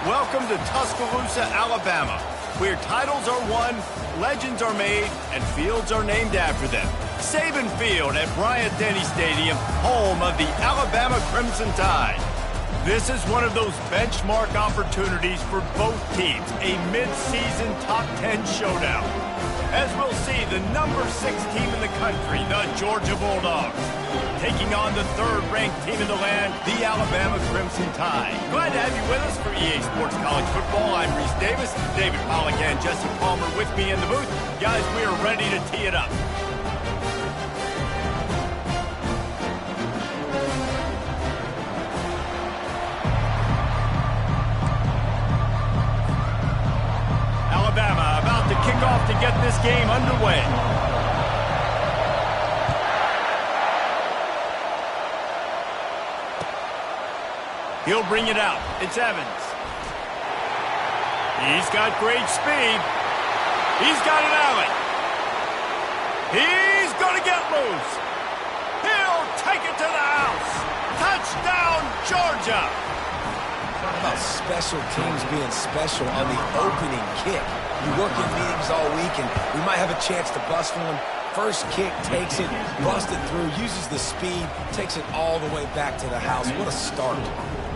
Welcome to Tuscaloosa, Alabama, where titles are won, legends are made, and fields are named after them. Saban Field at Bryant-Denny Stadium, home of the Alabama Crimson Tide. This is one of those benchmark opportunities for both teams, a mid-season top 10 showdown. As we'll see, the number 6 team in the country, the Georgia Bulldogs, taking on the 3rd-ranked team in the land, the Alabama Crimson Tide. Glad to have you with us for EA Sports College Football. I'm Reese Davis, David Pollack and Jesse Palmer with me in the booth. Guys, we are ready to tee it up. Alabama about to kick off to get this game underway. He'll bring it out. It's Evans. He's got great speed. He's got an alley. He's going to get loose. He'll take it to the house. Touchdown, Georgia. Talk about special teams being special on the opening kick. You work in meetings all week, and we might have a chance to bust one. First kick, takes it, busts it through, uses the speed, takes it all the way back to the house. What a start.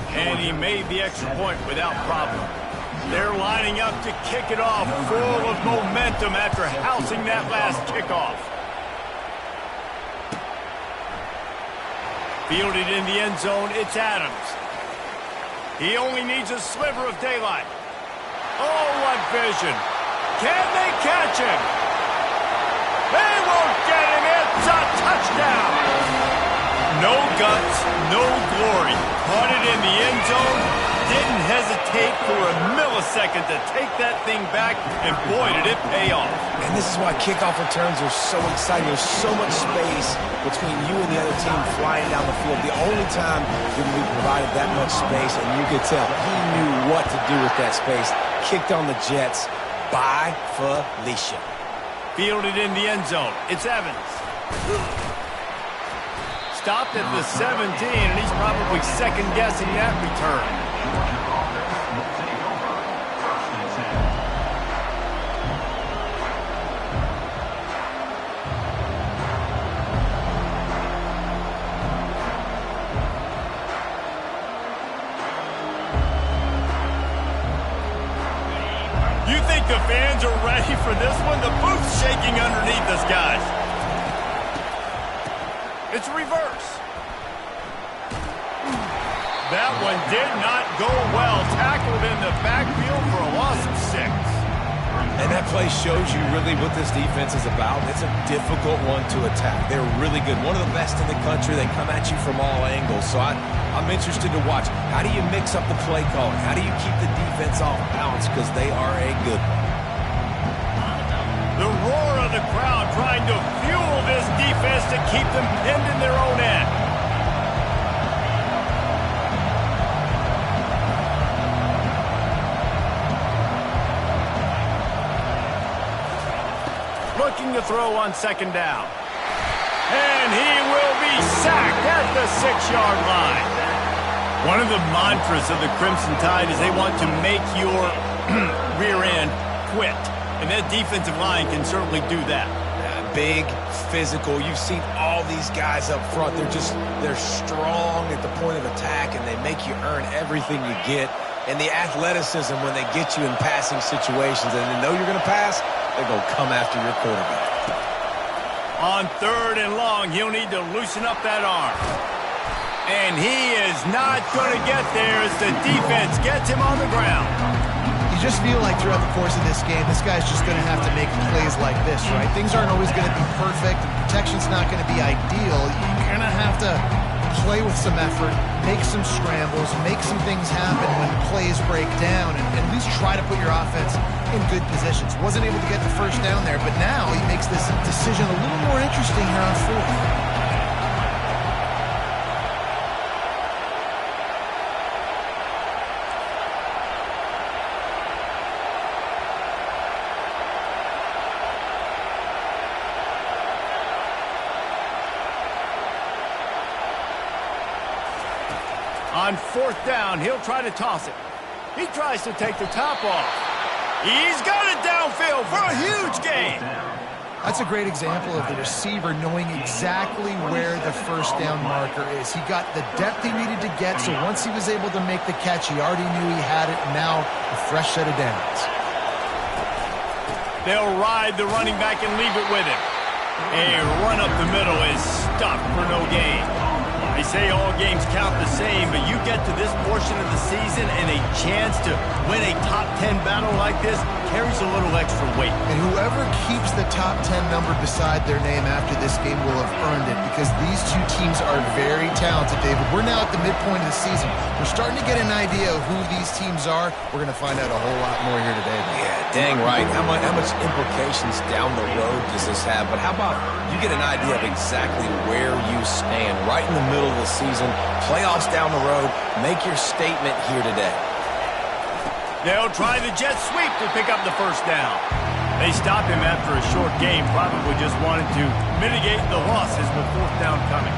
And he made the extra point without problem. They're lining up to kick it off, full of momentum after housing that last kickoff. Fielded in the end zone, it's Adams. He only needs a sliver of daylight. Oh, what vision. Can they catch him? They won't get him. It's a touchdown. No guts, no glory. Caught it in the end zone. Didn't hesitate for a millisecond to take that thing back, and boy, did it pay off. And this is why kickoff returns are so exciting. There's so much space between you and the other team flying down the field. The only time you're going to be provided that much space, and you could tell he knew what to do with that space. Kicked on the Jets by Felicia. Fielded in the end zone. It's Evans. Stopped at the 17, and he's probably second-guessing that return. You think the fans are ready for this one? The booth's shaking underneath us, guys. It's reverse. That one did not go well. Tackled in the backfield for a loss of 6. And that play shows you really what this defense is about. It's a difficult one to attack. They're really good. One of the best in the country. They come at you from all angles. So I'm interested to watch. How do you mix up the play calling? How do you keep the defense off balance? Because they are a good one. The roar of the crowd trying to fuel this defense to keep them pinned in their own end. Looking to throw on second down. And he will be sacked at the 6-yard line. One of the mantras of the Crimson Tide is they want to make your rear end quit. And that defensive line can certainly do that. Big, physical. You've seen all these guys up front. They're strong at the point of attack, and they make you earn everything you get. And the athleticism when they get you in passing situations and they know you're going to pass, they're going to come after your quarterback. On 3rd and long, he'll need to loosen up that arm. And he is not going to get there as the defense gets him on the ground. You just feel like throughout the course of this game, this guy's just going to have to make plays like this, right? Things aren't always going to be perfect. Protection's not going to be ideal. You're going to have to play with some effort, make some scrambles, make some things happen when plays break down, and at least try to put your offense in good positions. Wasn't able to get the first down there, but now he makes this decision a little more interesting here on 4th. On 4th down, he'll try to toss it. He tries to take the top off. He's got it downfield for a huge gain. That's a great example of the receiver knowing exactly where the first down marker is. He got the depth he needed to get, so once he was able to make the catch, he already knew he had it, and now a fresh set of downs. They'll ride the running back and leave it with him. A run up the middle is stopped for no gain. They say all games count the same, but you get to this portion of the season and a chance to win a top 10 battle like this carries a little extra weight. And whoever keeps the top 10 number beside their name after this game will have earned it, because these two teams are very talented, David. We're now at the midpoint of the season. We're starting to get an idea of who these teams are. We're going to find out a whole lot more here today. Yeah, dang right. How much implications down the road does this have? But how about you get an idea of exactly where you stand right in the middle of the season, playoffs down the road, make your statement here today. They'll try the jet sweep to pick up the first down. They stop him after a short game, probably just wanted to mitigate the losses with fourth down coming.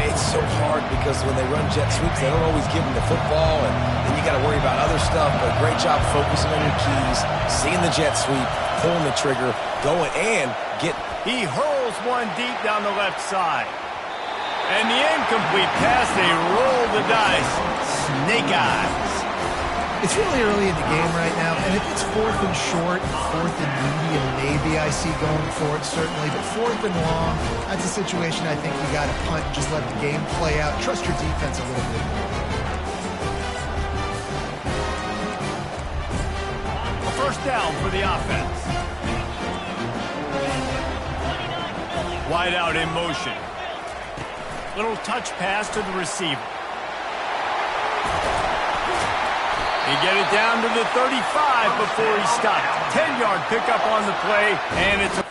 It's so hard because when they run jet sweeps, they don't always give them the football, and then you got to worry about other stuff, but great job focusing on your keys, seeing the jet sweep, pulling the trigger, going, and get... He hurls one deep down the left side. And the incomplete pass, they roll the dice. Snake eyes. It's really early in the game right now, and if it's fourth and short, fourth and medium, maybe I see going for it, certainly. But fourth and long, that's a situation I think you got to punt and just let the game play out. Trust your defense a little bit. A first down for the offense. Wide out in motion. Little touch pass to the receiver. He get it down to the 35 before he stopped. 10-yard pickup on the play, and it's a...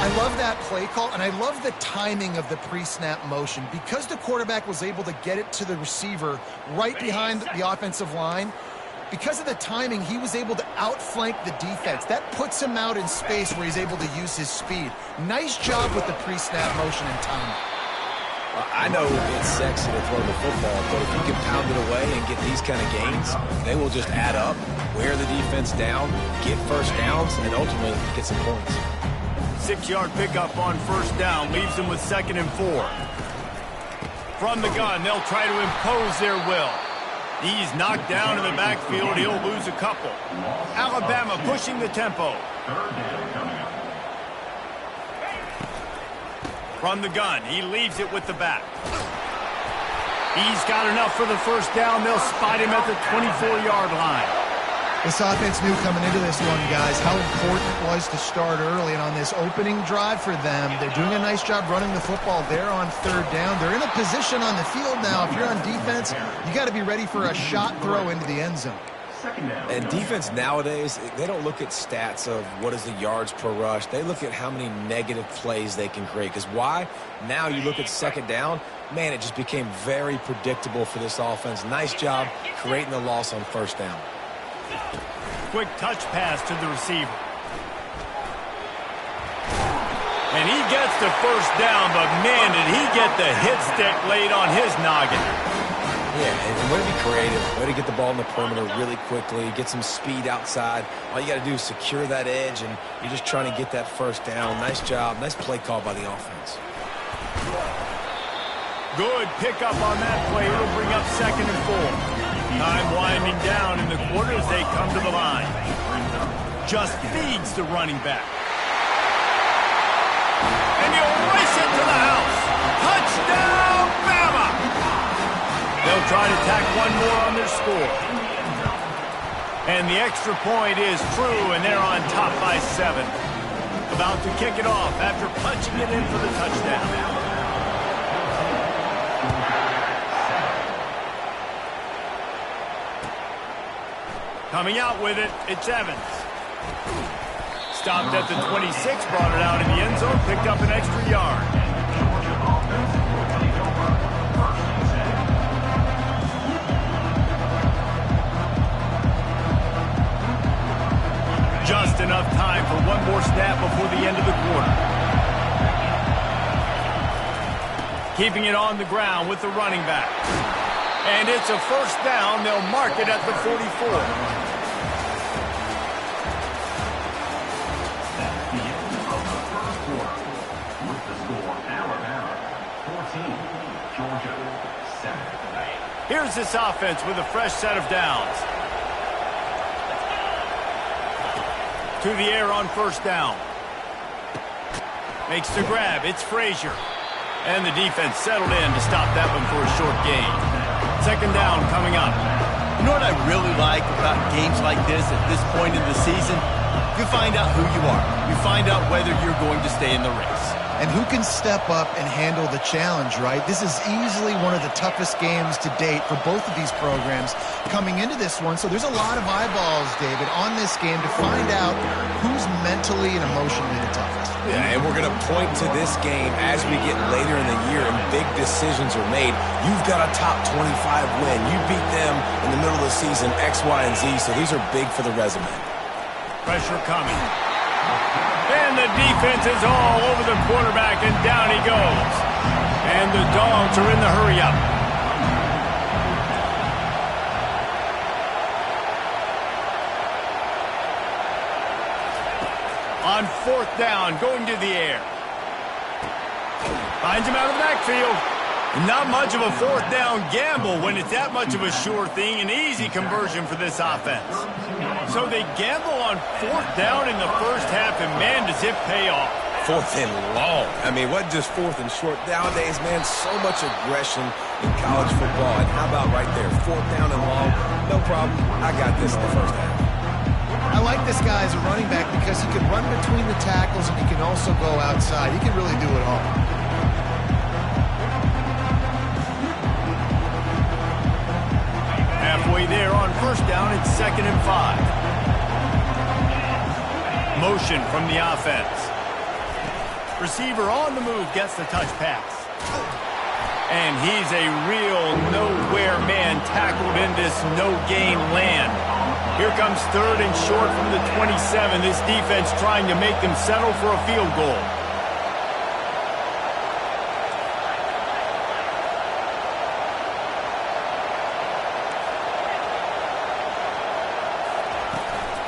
I love that play call, and I love the timing of the pre-snap motion. Because the quarterback was able to get it to the receiver right behind the offensive line, because of the timing, he was able to outflank the defense. That puts him out in space where he's able to use his speed. Nice job with the pre-snap motion and timing. I know it's sexy to throw the football, but if you can pound it away and get these kind of gains, they will just add up, wear the defense down, get first downs, and ultimately get some points. 6-yard pickup on first down leaves them with 2nd and 4. From the gun, they'll try to impose their will. He's knocked down in the backfield. He'll lose a couple. Alabama pushing the tempo. From the gun, he leaves it with the back. He's got enough for the first down. They'll spot him at the 24-yard line. This offense knew coming into this one, guys, how important it was to start early. And on this opening drive for them, they're doing a nice job running the football. They're on 3rd down. They're in a position on the field now. If you're on defense, you got to be ready for a shot throw into the end zone. And defense nowadays, they don't look at stats of what is the yards per rush. They look at how many negative plays they can create. Because why? Now you look at 2nd down, man, it just became very predictable for this offense. Nice job creating the loss on 1st down. Quick touch pass to the receiver. And he gets the first down, but man, did he get the hit stick laid on his noggin. Yeah, and way to be creative, way to get the ball in the perimeter really quickly, get some speed outside. All you got to do is secure that edge, and you're just trying to get that first down. Nice job, nice play call by the offense. Good pickup on that play. It'll bring up 2nd and 4. Time winding down in the quarter as they come to the line. Just feeds the running back. And he'll race it to the house. Touchdown, Bama! They'll try to tack one more on their score. And the extra point is true, and they're on top by 7. About to kick it off after punching it in for the touchdown. Coming out with it, it's Evans. Stopped at the 26, brought it out in the end zone, picked up an extra yard. Just enough time for one more snap before the end of the quarter. Keeping it on the ground with the running back. And it's a first down. They'll mark it at the 44. Here's this offense with a fresh set of downs. To the air on first down. Makes the grab. It's Frazier. And the defense settled in to stop that one for a short gain. 2nd down coming up. You know what I really like about games like this at this point in the season? You find out who you are. You find out whether you're going to stay in the race. And who can step up and handle the challenge, right? This is easily one of the toughest games to date for both of these programs coming into this one. So there's a lot of eyeballs, David, on this game to find out who's mentally and emotionally the toughest. Yeah, and we're going to point to this game as we get later in the year and big decisions are made. You've got a top 25 win. You beat them in the middle of the season, X, Y, and Z, so these are big for the resume. Pressure coming. And the defense is all over the quarterback, and down he goes. And the Dogs are in the hurry-up. On 4th down, going to the air. Finds him out of the backfield. Not much of a 4th down gamble when it's that much of a sure thing. An easy conversion for this offense. So they gamble on 4th down in the first half, and man, does it pay off. 4th and long. I mean, what just 4th and short? Nowadays, man, so much aggression in college football. And how about right there, 4th down and long? No problem. I got this in the first half. I like this guy as a running back because he can run between the tackles and he can also go outside. He can really do it all. Halfway there on first down, it's 2nd and 5. Motion from the offense. Receiver on the move gets the touch pass. And he's a real nowhere man tackled in this no-gain land. Here comes 3rd and short from the 27. This defense trying to make them settle for a field goal.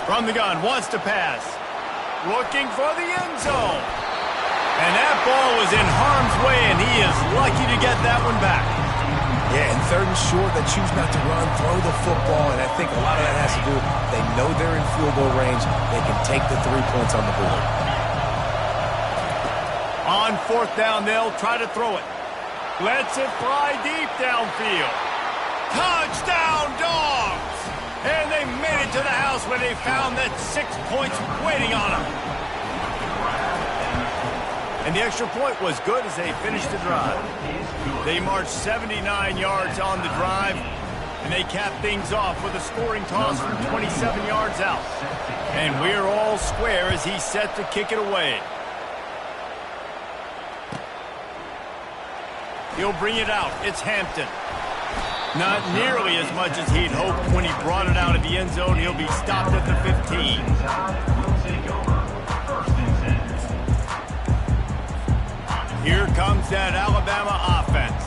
From the gun, wants to pass. Looking for the end zone. And that ball was in harm's way, and he is lucky to get that one back. Yeah, and 3rd and short, they choose not to run, throw the football, and I think a lot of that has to do, they know they're in field goal range. They can take the 3 points on the board. On 4th down, they'll try to throw it. Lets it fly deep downfield. Touchdown, Dogs! And they made it to the house where they found that 6 points waiting on them. And the extra point was good as they finished the drive. They marched 79 yards on the drive, and they capped things off with a scoring toss from 27 yards out. And we're all square as he's set to kick it away. He'll bring it out. It's Hampton. Not nearly as much as he'd hoped when he brought it out of the end zone. He'll be stopped at the 15. Here comes that Alabama offense.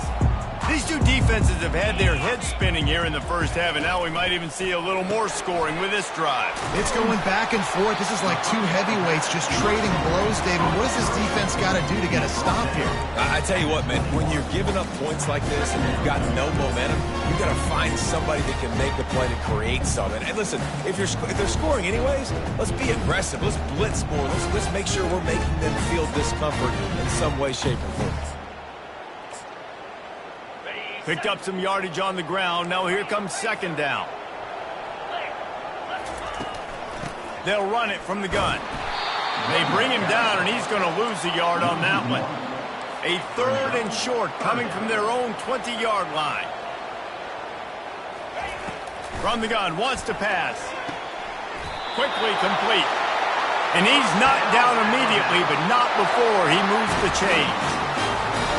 These two defenses have had their heads spinning here in the first half, and now we might even see a little more scoring with this drive. It's going back and forth. This is like two heavyweights just trading blows, David. What does this defense got to do to get a stop here? I tell you what, man, when you're giving up points like this and you've got no momentum, you got to find somebody that can make a play to create something. And listen, if they're scoring anyways, let's be aggressive. Let's blitz score. Let's make sure we're making them feel discomfort in some way, shape, or form. Picked up some yardage on the ground. Now here comes second down. They'll run it from the gun. They bring him down, and he's going to lose a yard on that one. A third and short coming from their own 20-yard line. From the gun, wants to pass. Quickly complete. And he's knocked down immediately, but not before he moves the chains.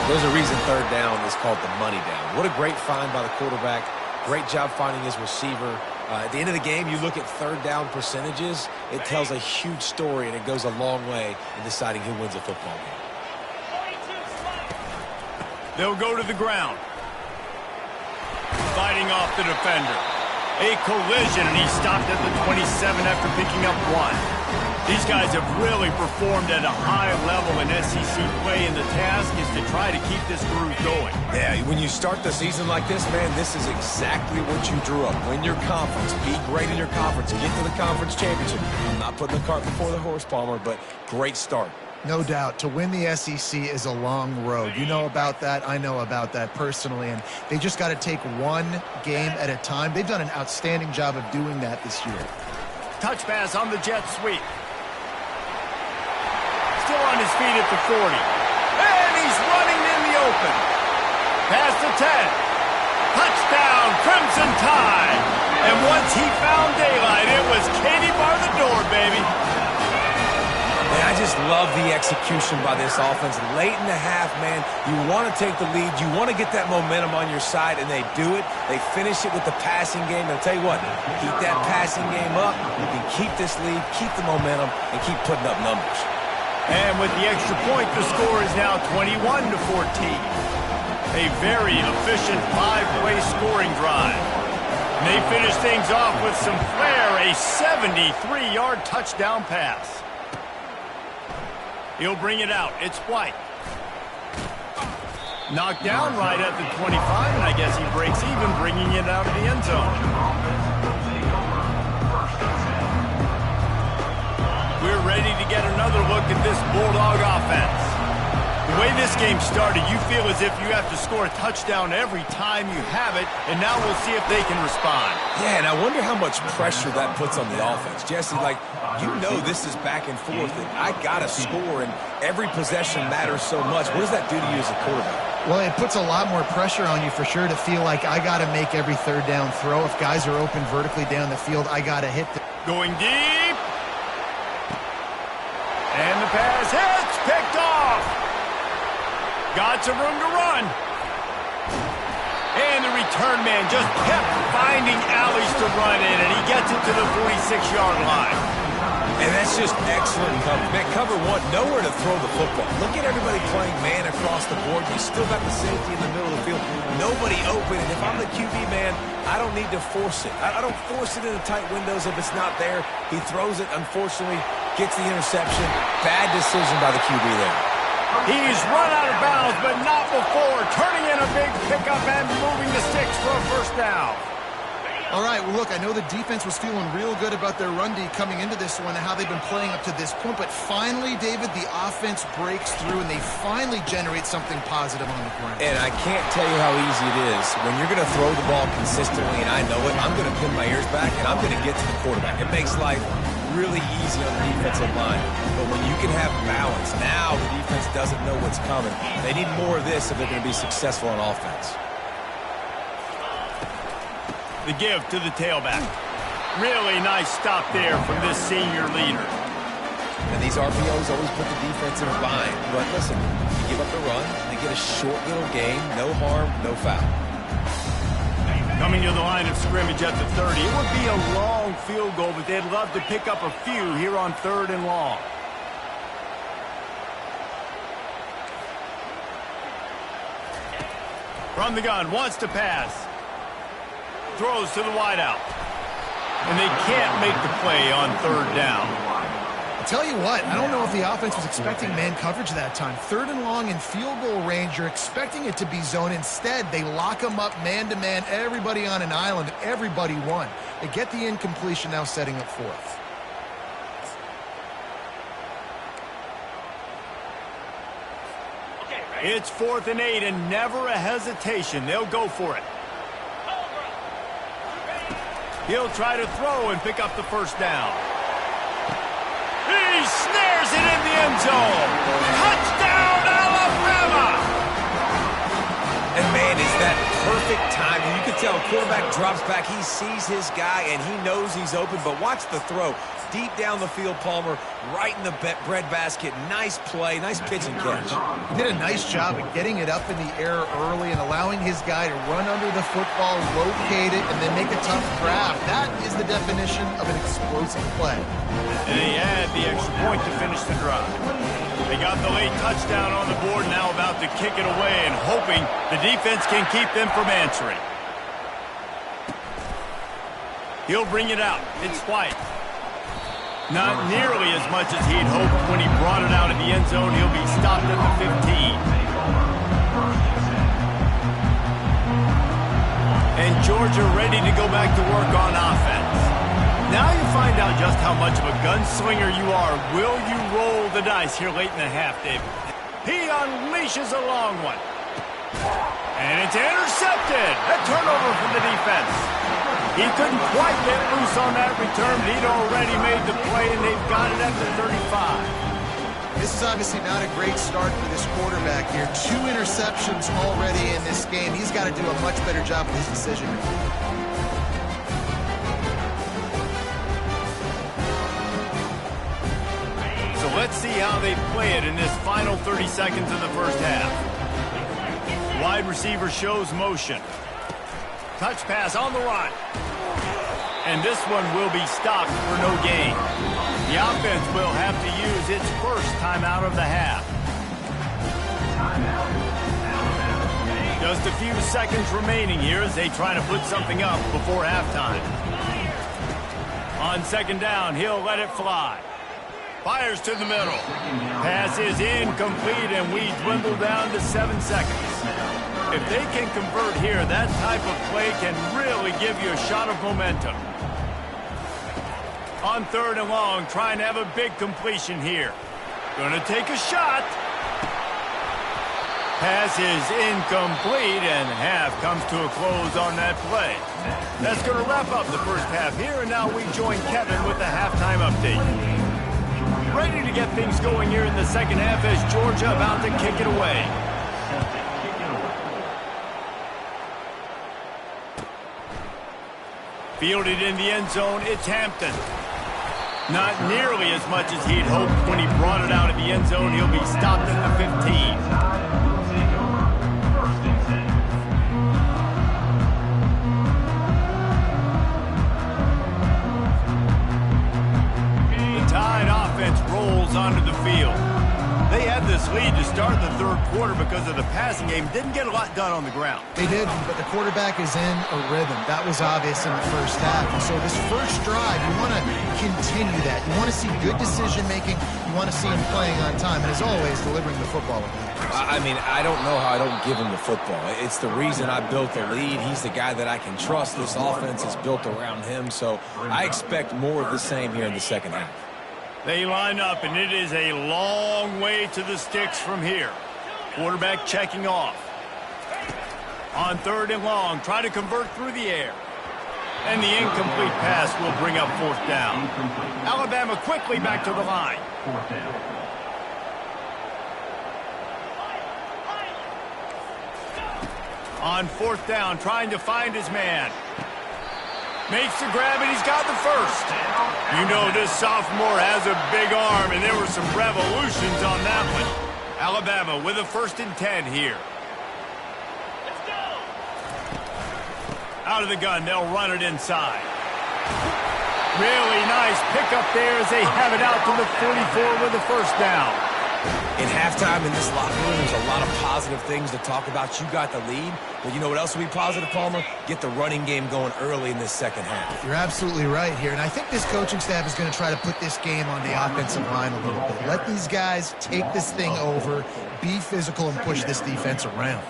There's a reason third down is called the money down. What a great find by the quarterback. Great job finding his receiver. At the end of the game, you look at third down percentages. It tells a huge story, and it goes a long way in deciding who wins a football game. They'll go to the ground. Fighting off the defender. A collision, and he stopped at the 27 after picking up one. These guys have really performed at a high level in SEC play, and the task is to try to keep this groove going. Yeah, when you start the season like this, man, this is exactly what you drew up. Win your conference, be great in your conference, get to the conference championship. I'm not putting the cart before the horse, Palmer, but great start. No doubt. To win the SEC is a long road. You know about that. I know about that personally. And they just got to take one game at a time. They've done an outstanding job of doing that this year. Touch pass on the jet sweep. Still on his feet at the 40. And he's running in the open. Past the 10. Touchdown, Crimson Tide. And once he found daylight, it was Katie bar the door, baby. Man, I just love the execution by this offense. Late in the half, man, you want to take the lead. You want to get that momentum on your side, and they do it. They finish it with the passing game. And I'll tell you what, keep that passing game up. You can keep this lead, keep the momentum, and keep putting up numbers. And with the extra point, the score is now 21-14. A very efficient five-way scoring drive. And they finish things off with some flair, a 73-yard touchdown pass. He'll bring it out. It's White. Knocked down right at the 25, and I guess he breaks even, bringing it out of the end zone. We're ready to get another look at this Bulldog offense. The way this game started, you feel as if you have to score a touchdown every time you have it, and now we'll see if they can respond. Yeah, and I wonder how much pressure that puts on the offense. Jesse, like, you know this is back and forth, and I got to score, and every possession matters so much. What does that do to you as a quarterback? Well, it puts a lot more pressure on you for sure to feel like I got to make every third down throw. If guys are open vertically down the field, I got to hit them. Going deep. And the pass hits, picked off. Got some room to run. And the return man just kept finding alleys to run in, and he gets it to the 46-yard line. And that's just excellent cover. Man, cover one, nowhere to throw the football. Look at everybody playing man across the board. You still got the safety in the middle of the field. Nobody open, and if I'm the QB, man, I don't need to force it. I don't force it into tight windows if it's not there. He throws it, unfortunately, gets the interception. Bad decision by the QB there. He's run out of bounds, but not before. Turning in a big pickup and moving the sticks for a first down. All right, well, look, I know the defense was feeling real good about their run D coming into this one and how they've been playing up to this point, but finally, David, the offense breaks through and they finally generate something positive on the ground. And I can't tell you how easy it is. When you're going to throw the ball consistently, and I know it, I'm going to pin my ears back and I'm going to get to the quarterback. It makes life really easy on the defensive line. But when you can have balance, now the defense doesn't know what's coming. They need more of this if they're going to be successful on offense. The give to the tailback. Really nice stop there from this senior leader. And these RPOs always put the defense in a bind. But listen, you give up the run, they get a short little gain, no harm, no foul. Coming to the line of scrimmage at the 30. It would be a long field goal, but they'd love to pick up a few here on 3rd and long. From the gun, wants to pass. Throws to the wideout. And they can't make the play on third down. I'll tell you what, I don't know if the offense was expecting man coverage that time. Third and long in field goal range, you're expecting it to be zone. Instead, they lock them up man-to-man, everybody on an island, everybody won. They get the incompletion, now setting up fourth. It's 4th and 8, and never a hesitation. They'll go for it. He'll try to throw and pick up the first down. He snares it in the end zone. Touchdown, Alabama! And, man, is that perfect timing. You can tell quarterback drops back. He sees his guy, and he knows he's open. But watch the throw. Deep down the field, Palmer, right in the breadbasket. Nice play, nice pitch and catch. He did a nice job of getting it up in the air early and allowing his guy to run under the football, locate it, and then make a tough grab. That is the definition of an explosive play. And they add the extra point to finish the drive. They got the late touchdown on the board, now about to kick it away and hoping the defense can keep them from answering. He'll bring it out. It's White. Not nearly as much as he'd hoped when he brought it out of the end zone. He'll be stopped at the 15. And Georgia ready to go back to work on offense. Now you find out just how much of a gunslinger you are. Will you roll the dice here late in the half, David? He unleashes a long one. And it's intercepted. A turnover from the defense. He couldn't quite get loose on that return, but he'd already made the play, and they've got it at the 35. This is obviously not a great start for this quarterback here. 2 interceptions already in this game. He's got to do a much better job with his decision-making. So let's see how they play it in this final 30 seconds of the first half. Wide receiver shows motion. Touch pass on the run. And this one will be stopped for no gain. The offense will have to use its first timeout of the half. Just a few seconds remaining here as they try to put something up before halftime. On second down, he'll let it fly. Fires to the middle. Pass is incomplete, and we dwindle down to 7 seconds. If they can convert here, that type of play can really give you a shot of momentum. On third and long, trying to have a big completion here. Gonna take a shot. Pass is incomplete, and half comes to a close on that play. That's going to wrap up the first half here, and now we join Kevin with the halftime update. Ready to get things going here in the second half as Georgia about to kick it away. Fielded in the end zone, it's Hampton. Not nearly as much as he'd hoped when he brought it out of the end zone. He'll be stopped at the 15. Rolls onto the field. They had this lead to start the third quarter because of the passing game. Didn't get a lot done on the ground. They did, but the quarterback is in a rhythm. That was obvious in the first half. And so this first drive, you want to continue that. You want to see good decision-making. You want to see him playing on time. And as always, delivering the football. I mean, I don't know how I don't give him the football. It's the reason I built the lead. He's the guy that I can trust. This offense is built around him. So I expect more of the same here in the second half. They line up, and it is a long way to the sticks from here. Quarterback checking off. On third and long, try to convert through the air. And the incomplete pass will bring up fourth down. Alabama quickly back to the line. On fourth down, trying to find his man. Makes the grab, and he's got the first. You know this sophomore has a big arm, and there were some revolutions on that one. Alabama with a 1st and 10 here. Let's go. Out of the gun, they'll run it inside. Really nice pickup there as they have it out to the 44 with the first down. In halftime in this locker room, there's a lot of positive things to talk about. You got the lead, but you know what else will be positive, Palmer? Get the running game going early in this second half. You're absolutely right here, and I think this coaching staff is going to try to put this game on the offensive line a little bit. Let these guys take this thing over, be physical, and push this defense around.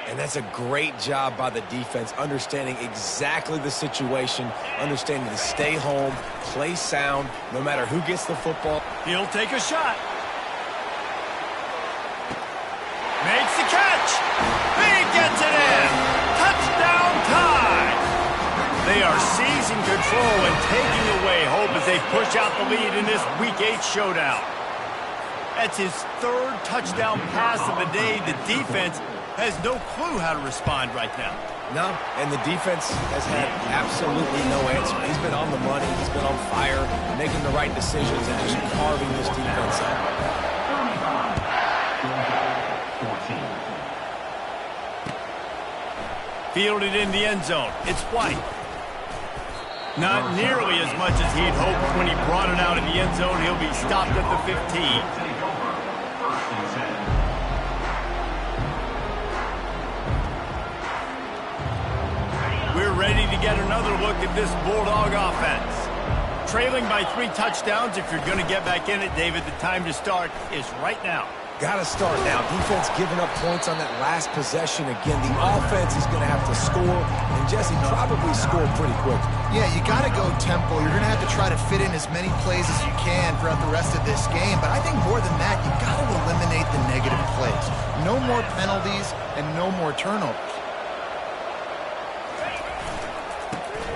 And that's a great job by the defense, understanding exactly the situation, understanding to stay home, play sound, no matter who gets the football. He'll take a shot. Makes the catch. He gets it in. Touchdown tie. They are seizing control and taking away hope as they push out the lead in this Week 8 showdown. That's his third touchdown pass of the day. The defense has no clue how to respond right now. No, and the defense has had absolutely no answer. He's been on the money. He's been on fire, making the right decisions, and just carving this defense up. Fielded in the end zone. It's White. Not nearly as much as he'd hoped when he brought it out of the end zone. He'll be stopped at the 15. We're ready to get another look at this Bulldog offense. Trailing by 3 touchdowns. If you're going to get back in it, David, the time to start is right now. Got to start now. Defense giving up points on that last possession. Again, the offense is going to have to score, and Jesse probably scored pretty quick. Yeah, you got to go tempo. You're going to have to try to fit in as many plays as you can throughout the rest of this game. But I think more than that, you got to eliminate the negative plays. No more penalties and no more turnovers.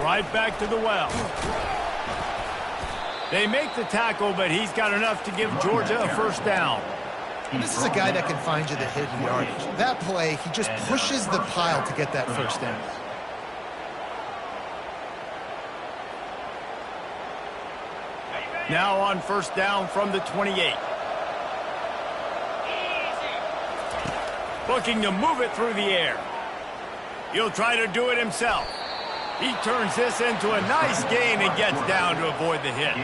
Right back to the well. They make the tackle, but he's got enough to give Georgia a first down. This is a guy that can find you the hidden yardage. That play, he just pushes the pile to get that first down. Now on first down from the 28. Looking to move it through the air. He'll try to do it himself. He turns this into a nice gain and gets down to avoid the hit.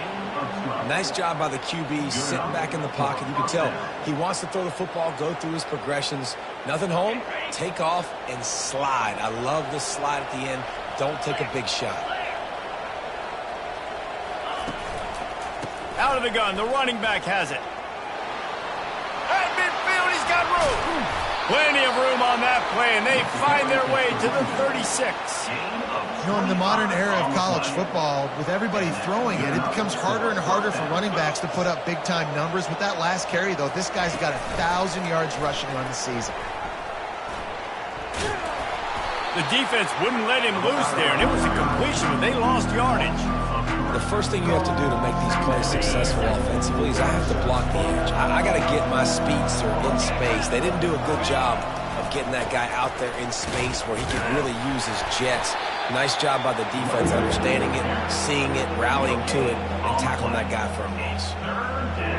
Nice job by the QB, sitting back in the pocket. You can tell he wants to throw the football, go through his progressions. Nothing home, take off, and slide. I love the slide at the end. Don't take a big shot. Out of the gun, the running back has it. At midfield, he's got room. Plenty of room on that play, and they find their way to the 36. You know, in the modern era of college football, with everybody throwing it, it becomes harder and harder for running backs to put up big-time numbers. With that last carry, though, this guy's got 1,000 yards rushing on the season. The defense wouldn't let him loose there, and it was a completion, but they lost yardage. The first thing you have to do to make these plays successful offensively is I have to block the edge. I got to get my speedster in space. They didn't do a good job of getting that guy out there in space where he could really use his jets. Nice job by the defense understanding it, seeing it, rallying to it, and tackling that guy for a loss.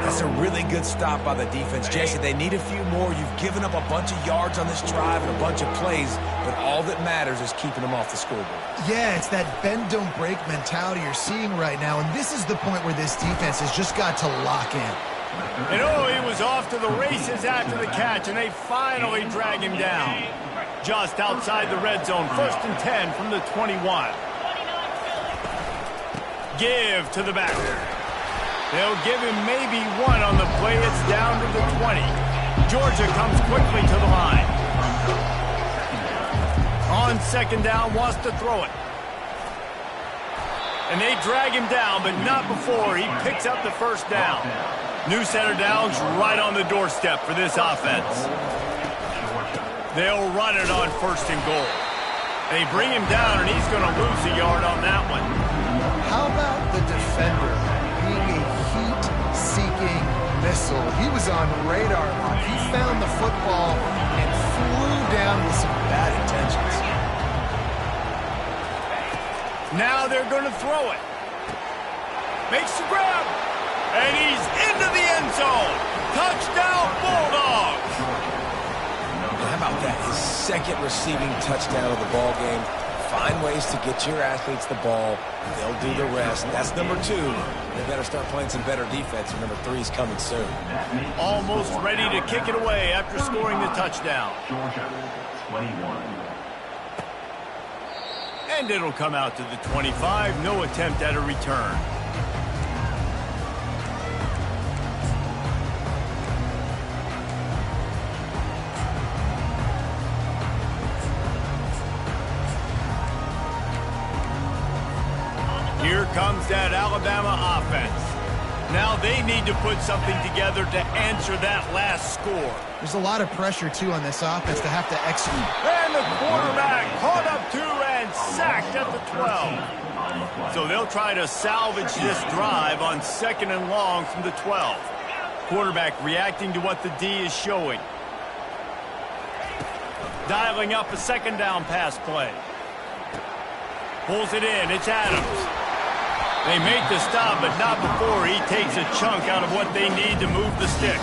That's a really good stop by the defense. Jesse, they need a few more. You've given up a bunch of yards on this drive and a bunch of plays, but all that matters is keeping them off the scoreboard. Yeah, it's that bend, don't break mentality you're seeing right now, and this is the point where this defense has just got to lock in. And he was off to the races after the catch, and they finally drag him down. Just outside the red zone, 1st and 10 from the 21. Give to the back. They'll give him maybe one on the play. It's down to the 20. Georgia comes quickly to the line. On 2nd down, wants to throw it. And they drag him down, but not before he picks up the first down. New set of downs right on the doorstep for this offense. They'll run it on 1st and goal. They bring him down, and he's going to lose a yard on that one. How about the defender being a heat-seeking missile? He was on radar lock. He found the football and flew down with some bad intentions. Now they're going to throw it. Makes the grab. And he's into the end zone. Touchdown, Bulldogs. How about that? His 2nd receiving touchdown of the ball game. Find ways to get your athletes the ball. They'll do the rest. That's number 2. They better start playing some better defense, and number 3 is coming soon. Almost ready to kick it away after scoring the touchdown. Georgia, 21. And it'll come out to the 25. No attempt at a return. Here comes that Alabama offense. Now they need to put something together to answer that last score. There's a lot of pressure, too, on this offense to have to execute. And the quarterback caught up to and sacked at the 12. So they'll try to salvage this drive on 2nd and long from the 12. Quarterback reacting to what the D is showing. Dialing up a 2nd down pass play. Pulls it in. It's Adams. They make the stop, but not before he takes a chunk out of what they need to move the sticks.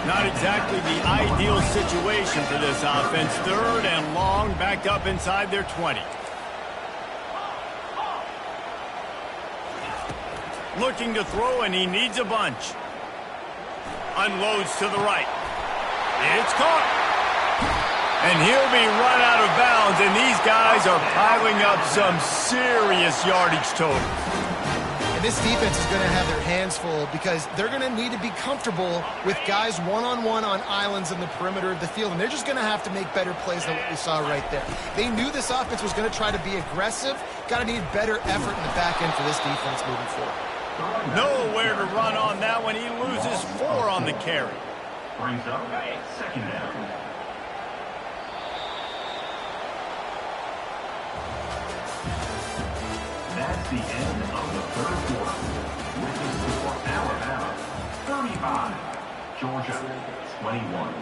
Not exactly the ideal situation for this offense. 3rd and long, backed up inside their 20. Looking to throw, and he needs a bunch. Unloads to the right. It's caught. And he'll be run out of bounds, and these guys are piling up some serious yardage totals. And this defense is going to have their hands full because they're going to need to be comfortable with guys one-on-one on islands in the perimeter of the field. And they're just going to have to make better plays than what we saw right there. They knew this offense was going to try to be aggressive. Got to need better effort in the back end for this defense moving forward. Nowhere to run on that one. He loses 4 on the carry. Brings up 2nd down. That's the end of the 3rd quarter. With the score, Alabama 35, Georgia 21.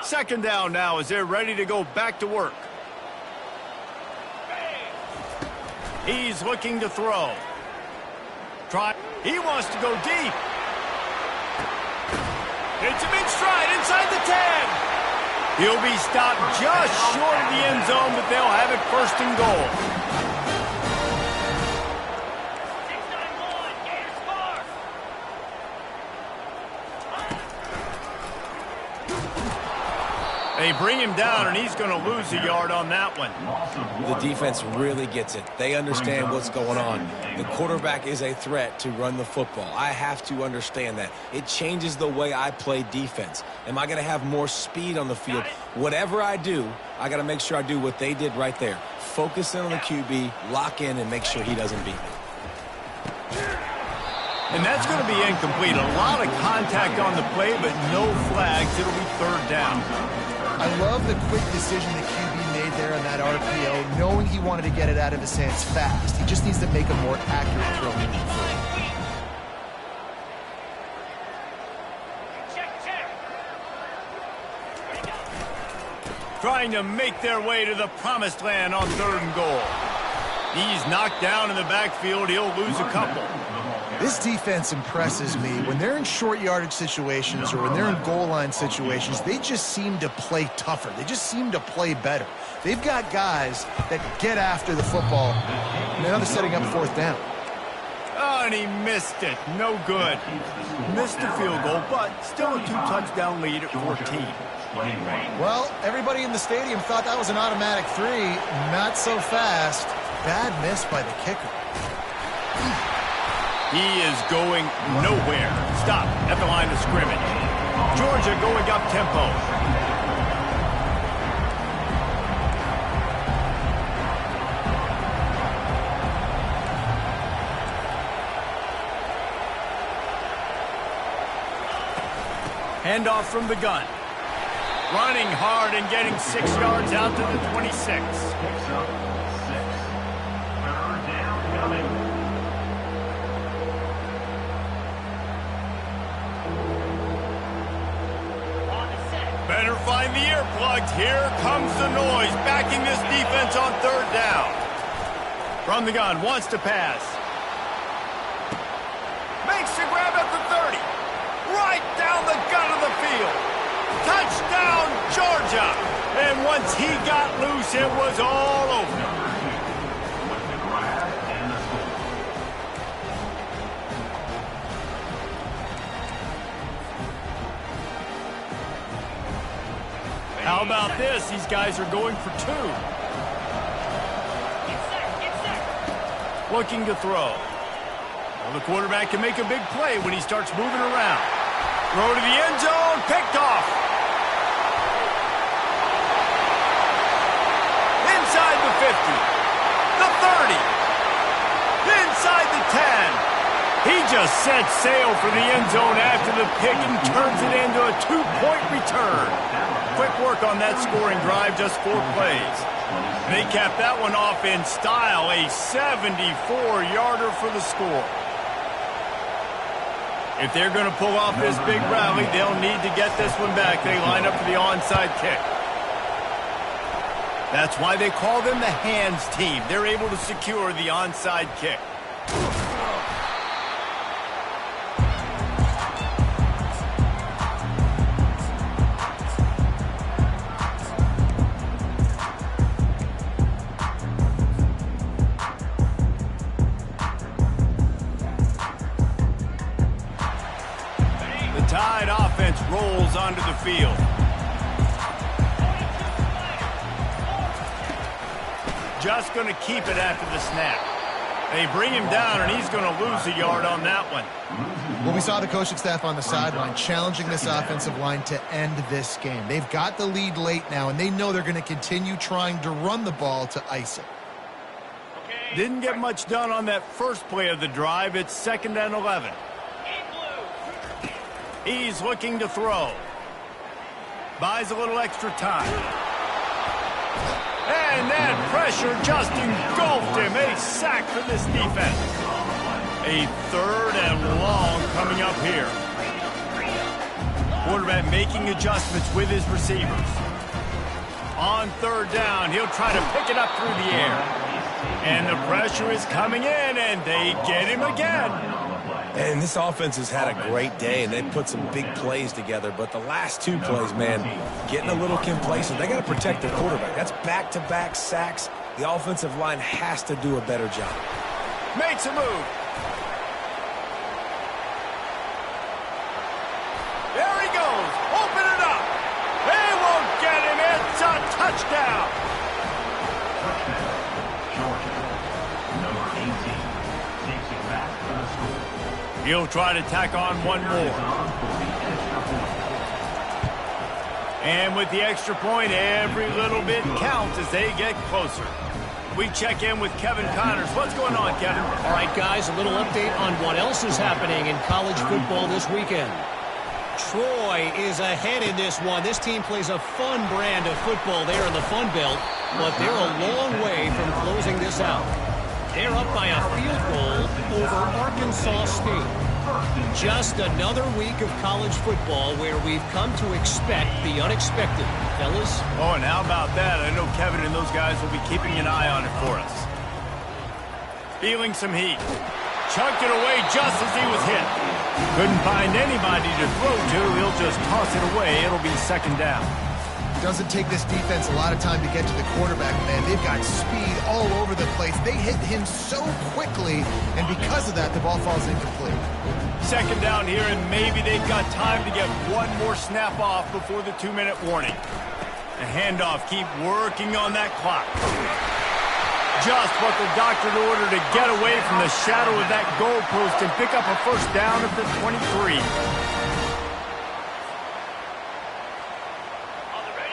Second down now as they're ready to go back to work. He's looking to throw. He wants to go deep. Hits him in stride inside the 10. He'll be stopped just short of the end zone, but they'll have it 1st and goal. They bring him down, and he's going to lose a yard on that one. The defense really gets it. They understand what's going on. The quarterback is a threat to run the football. I have to understand that. It changes the way I play defense. Am I going to have more speed on the field? Whatever I do, I got to make sure I do what they did right there. Focus in on the QB, lock in, and make sure he doesn't beat me. And that's going to be incomplete. A lot of contact on the play, but no flags. It'll be 3rd down. I love the quick decision the QB made there on that RPO, knowing he wanted to get it out of his hands fast. He just needs to make a more accurate throw moving forward. Trying to make their way to the promised land on 3rd and goal. He's knocked down in the backfield. He'll lose a couple. This defense impresses me. When they're in short yardage situations or when they're in goal line situations, they just seem to play tougher. They just seem to play better. They've got guys that get after the football. Now they're setting up 4th down. Oh, and he missed it. No good. Missed the field goal, but still a 2-touchdown lead at 14. Well, everybody in the stadium thought that was an automatic 3. Not so fast. Bad miss by the kicker. He is going nowhere. Stop at the line of scrimmage. Georgia going up tempo. Handoff from the gun. Running hard and getting 6 yards out to the 26. Picks up 6. 3rd down coming. Better find the earplugs. Here comes the noise, backing this defense on 3rd down. From the gun, wants to pass. Makes the grab at the 30. right down the gut of the field. Touchdown, Georgia. And once he got loose, it was all over. With the grab and the score. How about this? These guys are going for two. Looking to throw. Well, the quarterback can make a big play when he starts moving around. Throw to the end zone, picked off. Inside the 50, the 30, inside the 10. He just set sail for the end zone after the pick and turns it into a 2-point return. Quick work on that scoring drive, just 4 plays. They capped that one off in style, a 74-yarder for the score. If they're going to pull off this big rally, they'll need to get this one back. They line up for the onside kick. That's why they call them the hands team. They're able to secure the onside kick. Tide offense rolls onto the field. Just going to keep it after the snap. They bring him down, and he's going to lose a yard on that one. Well, we saw the coaching staff on the sideline challenging this offensive line to end this game. They've got the lead late now, and they know they're going to continue trying to run the ball to ice it. Didn't get much done on that first play of the drive. It's 2nd and 11. He's looking to throw. Buys a little extra time. And that pressure just engulfed him. A sack for this defense. A 3rd and long coming up here. Quarterback making adjustments with his receivers. On 3rd down, he'll try to pick it up through the air. And the pressure is coming in, and they get him again. And this offense has had a great day, and they've put some big plays together. But the last 2 plays, man, getting a little complacent. They got to protect their quarterback. That's back-to-back sacks. The offensive line has to do a better job. Makes a move. There he goes. Open it up. They won't get him. It's a touchdown. Touchdown, Georgia. Number 18 takes it back for the score. He'll try to tack on one more. And with the extra point, every little bit counts as they get closer. We check in with Kevin Connors. What's going on, Kevin? All right, guys, a little update on what else is happening in college football this weekend. Troy is ahead in this one. This team plays a fun brand of football there in the Fun Belt, but they're a long way from closing this out. They're up by a field goal over Arkansas State. Just another week of college football where we've come to expect the unexpected. Fellas? Oh, and how about that? I know Kevin and those guys will be keeping an eye on it for us. Feeling some heat. Chucked it away just as he was hit. Couldn't find anybody to throw to. He'll just toss it away. It'll be 2nd down. Doesn't take this defense a lot of time to get to the quarterback, man. They've got speed all over the place. They hit him so quickly, and because of that, the ball falls incomplete. 2nd down here, and maybe they've got time to get one more snap off before the 2-minute warning. The handoff, keep working on that clock. Just what the doctor ordered to get away from the shadow of that goalpost and pick up a 1st down at the 23.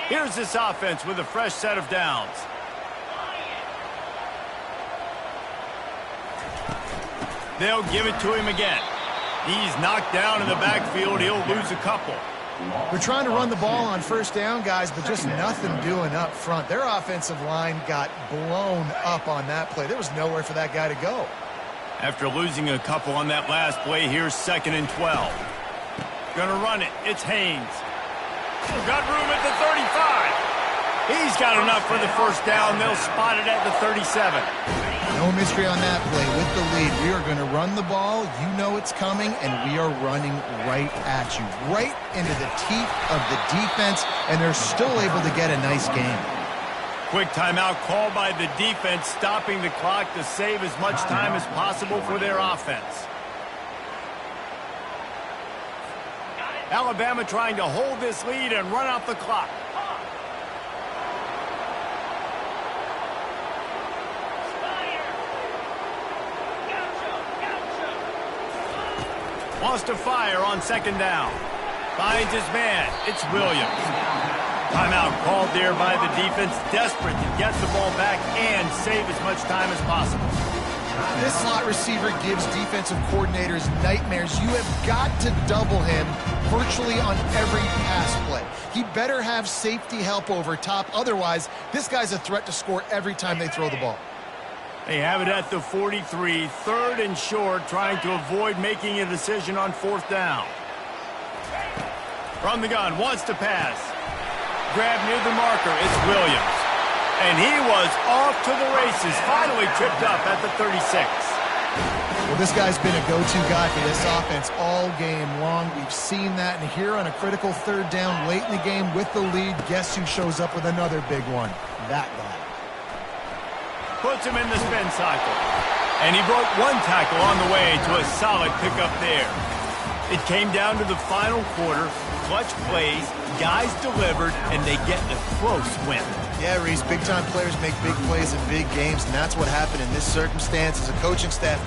Here's this offense with a fresh set of downs. They'll give it to him again. He's knocked down in the backfield. He'll lose a couple. They're trying to run the ball on 1st down, guys, but just nothing doing up front. Their offensive line got blown up on that play. There was nowhere for that guy to go. After losing a couple on that last play, here's 2nd and 12. Gonna run it. It's Haynes. Got room at the 35. He's got enough for the 1st down. They'll spot it at the 37. No mystery on that play. With the lead, We are going to run the ball. You know it's coming, and we are running right at you, right into the teeth of the defense, and they're still able to get a nice game. Quick timeout called by the defense, stopping the clock to save as much time as possible for their offense. Alabama trying to hold this lead and run out the clock. Wants to fire on second down. Finds his man. It's Williams. Timeout called there by the defense, desperate to get the ball back and save as much time as possible. This slot receiver gives defensive coordinators nightmares. You have got to double him virtually on every pass play. He better have safety help over top. Otherwise, this guy's a threat to score every time they throw the ball. They have it at the 43, third and short, trying to avoid making a decision on fourth down. From the gun, wants to pass. Grab near the marker, it's Williams. And he was off to the races, finally tripped up at the 36. Well, this guy's been a go-to guy for this offense all game long. We've seen that, and here on a critical third down late in the game with the lead, guess who shows up with another big one? That guy. Puts him in the spin cycle. And he broke one tackle on the way to a solid pickup there. It came down to the final quarter. Clutch plays, guys delivered, and they get a close win. Yeah, Reese, big-time players make big plays in big games, and that's what happened in this circumstance as a coaching staff.